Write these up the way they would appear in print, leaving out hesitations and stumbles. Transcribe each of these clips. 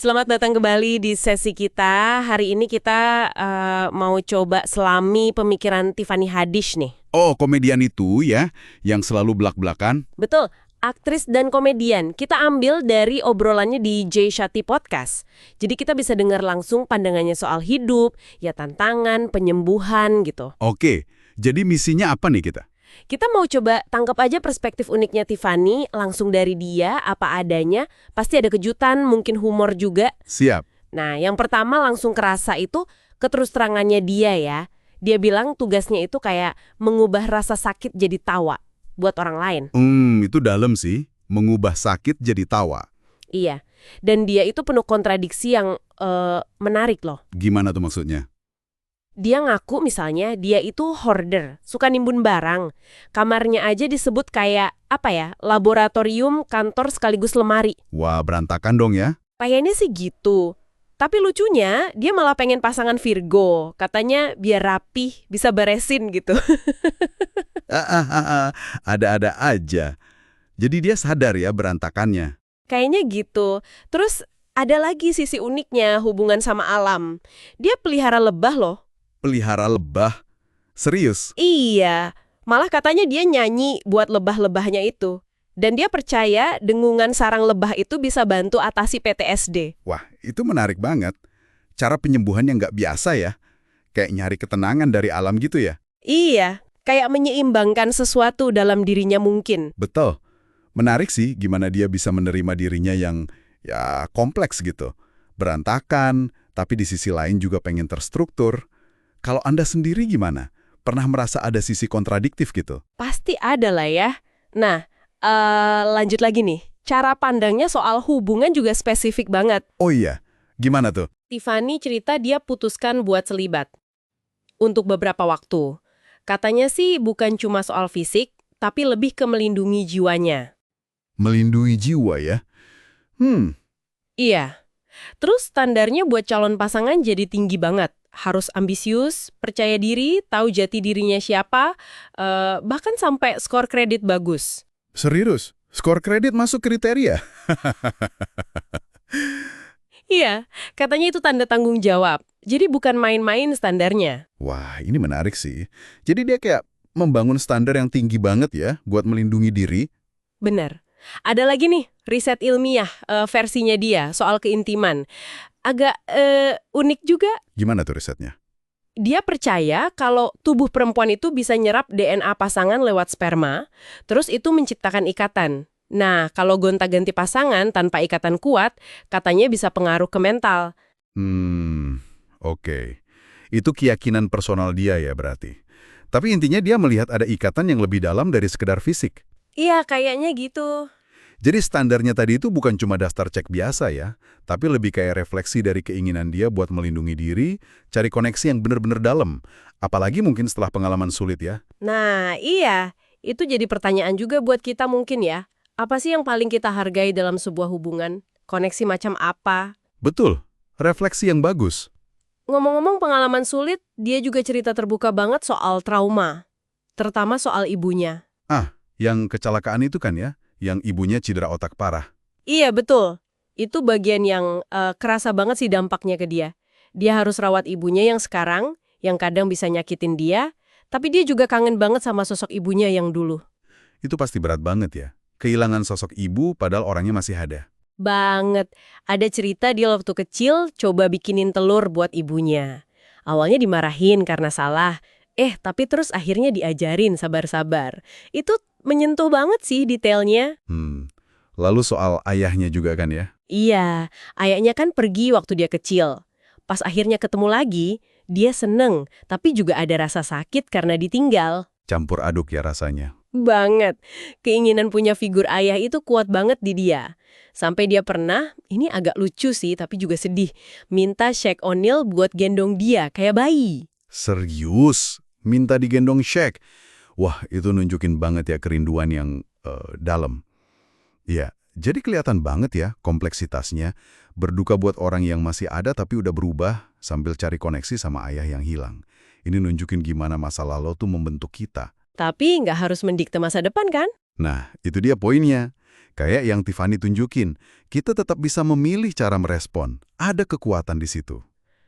Selamat datang kembali di sesi kita. Hari ini kita mau coba selami pemikiran Tiffany Haddish nih. Oh, komedian itu ya, yang selalu belak-belakan. Betul, aktris dan komedian. Kita ambil dari obrolannya di Jay Shetty Podcast. Jadi kita bisa dengar langsung pandangannya soal hidup, ya tantangan, penyembuhan gitu. Oke, jadi misinya apa nih kita? Kita mau coba tangkap aja perspektif uniknya Tiffany, langsung dari dia, apa adanya. Pasti ada kejutan, mungkin humor juga. Siap. Nah, yang pertama langsung kerasa itu keterus terangannya dia ya. Dia bilang tugasnya itu kayak mengubah rasa sakit jadi tawa buat orang lain. Itu dalam sih, mengubah sakit jadi tawa. Iya, dan dia itu penuh kontradiksi yang menarik loh. Gimana tuh maksudnya? Dia ngaku misalnya dia itu hoarder, suka nimbun barang. Kamarnya aja disebut kayak, laboratorium, kantor sekaligus lemari. Wah, berantakan dong ya. Kayaknya sih gitu. Tapi lucunya, dia malah pengen pasangan Virgo. Katanya biar rapih, bisa beresin gitu. Ada-ada aja. Jadi dia sadar ya berantakannya. Kayaknya gitu. Terus ada lagi sisi uniknya hubungan sama alam. Dia pelihara lebah loh. Pelihara lebah? Serius? Iya, malah katanya dia nyanyi buat lebah-lebahnya itu. Dan dia percaya dengungan sarang lebah itu bisa bantu atasi PTSD. Wah, itu menarik banget. Cara penyembuhan yang nggak biasa ya. Kayak nyari ketenangan dari alam gitu ya. Iya, kayak menyeimbangkan sesuatu dalam dirinya mungkin. Betul. Menarik sih gimana dia bisa menerima dirinya yang ya kompleks gitu. Berantakan, tapi di sisi lain juga pengen terstruktur. Kalau Anda sendiri gimana? Pernah merasa ada sisi kontradiktif gitu? Pasti ada lah ya. Nah, lanjut lagi nih. Cara pandangnya soal hubungan juga spesifik banget. Oh iya, gimana tuh? Tiffany cerita dia putuskan buat selibat. Untuk beberapa waktu. Katanya sih bukan cuma soal fisik, tapi lebih ke melindungi jiwanya. Melindungi jiwa ya? Iya. Terus standarnya buat calon pasangan jadi tinggi banget. Harus ambisius, percaya diri, tahu jati dirinya siapa, bahkan sampai skor kredit bagus. Serius? Skor kredit masuk kriteria? Iya, katanya itu tanda tanggung jawab. Jadi bukan main-main standarnya. Wah, ini menarik sih. Jadi dia kayak membangun standar yang tinggi banget ya buat melindungi diri. Benar. Ada lagi nih, riset ilmiah versinya dia soal keintiman. Agak unik juga. Gimana tuh risetnya? Dia percaya kalau tubuh perempuan itu bisa nyerap DNA pasangan lewat sperma, terus itu menciptakan ikatan. Nah, kalau gonta-ganti pasangan tanpa ikatan kuat, katanya bisa pengaruh ke mental. Oke. Itu keyakinan personal dia ya berarti. Tapi intinya dia melihat ada ikatan yang lebih dalam dari sekedar fisik. Iya, kayaknya gitu. Jadi standarnya tadi itu bukan cuma daftar cek biasa ya, tapi lebih kayak refleksi dari keinginan dia buat melindungi diri, cari koneksi yang benar-benar dalam. Apalagi mungkin setelah pengalaman sulit ya. Nah, iya. Itu jadi pertanyaan juga buat kita mungkin ya. Apa sih yang paling kita hargai dalam sebuah hubungan? Koneksi macam apa? Betul, refleksi yang bagus. Ngomong-ngomong pengalaman sulit, dia juga cerita terbuka banget soal trauma. Terutama soal ibunya. Yang kecelakaan itu kan ya, yang ibunya cedera otak parah. Iya, betul. Itu bagian yang kerasa banget sih dampaknya ke dia. Dia harus rawat ibunya yang sekarang, yang kadang bisa nyakitin dia, tapi dia juga kangen banget sama sosok ibunya yang dulu. Itu pasti berat banget ya. Kehilangan sosok ibu padahal orangnya masih ada. Banget. Ada cerita dia waktu kecil coba bikinin telur buat ibunya. Awalnya dimarahin karena salah. Tapi terus akhirnya diajarin sabar-sabar. Itu menyentuh banget sih detailnya. Lalu soal ayahnya juga kan ya? Iya, ayahnya kan pergi waktu dia kecil. Pas akhirnya ketemu lagi, dia seneng, tapi juga ada rasa sakit karena ditinggal. Campur aduk ya rasanya. Banget. Keinginan punya figur ayah itu kuat banget di dia. Sampai dia pernah, ini agak lucu sih tapi juga sedih, minta Shaq O'Neal buat gendong dia kayak bayi. Serius? Minta digendong Shaq? Wah, itu nunjukin banget ya kerinduan yang dalam. Ya, jadi kelihatan banget ya kompleksitasnya. Berduka buat orang yang masih ada tapi udah berubah sambil cari koneksi sama ayah yang hilang. Ini nunjukin gimana masa lalu tuh membentuk kita. Tapi nggak harus mendikte masa depan kan? Nah, itu dia poinnya. Kayak yang Tiffany tunjukin, kita tetap bisa memilih cara merespon. Ada kekuatan di situ.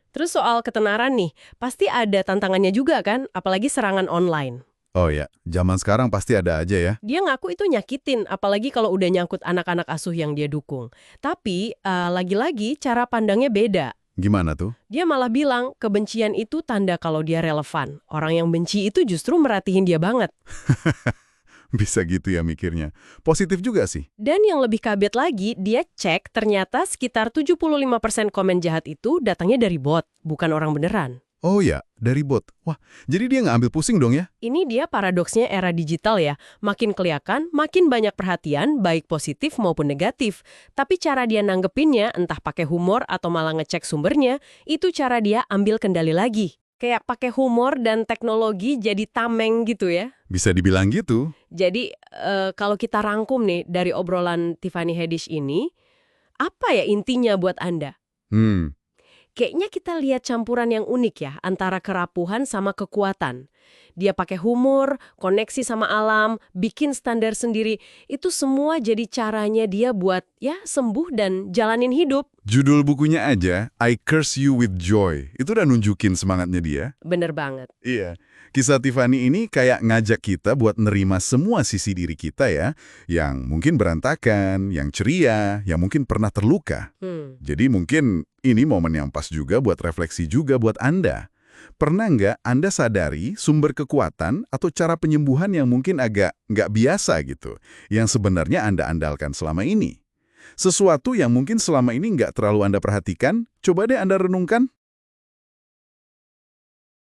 Terus soal ketenaran nih, pasti ada tantangannya juga kan, apalagi serangan online. Oh ya, zaman sekarang pasti ada aja ya. Dia ngaku itu nyakitin, apalagi kalau udah nyangkut anak-anak asuh yang dia dukung. Tapi, lagi-lagi cara pandangnya beda. Gimana tuh? Dia malah bilang, kebencian itu tanda kalau dia relevan. Orang yang benci itu justru merhatiin dia banget. Bisa gitu ya mikirnya. Positif juga sih. Dan yang lebih kaget lagi, dia cek ternyata sekitar 75% komen jahat itu datangnya dari bot, bukan orang beneran. Oh ya, dari bot. Wah, jadi dia nggak ambil pusing dong ya? Ini dia paradoksnya era digital ya. Makin kelihatan, makin banyak perhatian, baik positif maupun negatif. Tapi cara dia nanggepinnya, entah pakai humor atau malah ngecek sumbernya, itu cara dia ambil kendali lagi. Kayak pakai humor dan teknologi jadi tameng gitu ya. Bisa dibilang gitu. Jadi kalau kita rangkum nih dari obrolan Tiffany Haddish ini, apa ya intinya buat Anda? Kayaknya kita lihat campuran yang unik ya, antara kerapuhan sama kekuatan. Dia pakai humor, koneksi sama alam, bikin standar sendiri. Itu semua jadi caranya dia buat ya sembuh dan jalanin hidup. Judul bukunya aja, I Curse You With Joy. Itu udah nunjukin semangatnya dia. Bener banget. Iya. Kisah Tiffany ini kayak ngajak kita buat nerima semua sisi diri kita ya. Yang mungkin berantakan, yang ceria, yang mungkin pernah terluka. Jadi mungkin ini momen yang pas juga buat refleksi juga buat Anda. Pernah nggak Anda sadari sumber kekuatan atau cara penyembuhan yang mungkin agak nggak biasa gitu, yang sebenarnya Anda andalkan selama ini? Sesuatu yang mungkin selama ini nggak terlalu Anda perhatikan, coba deh Anda renungkan.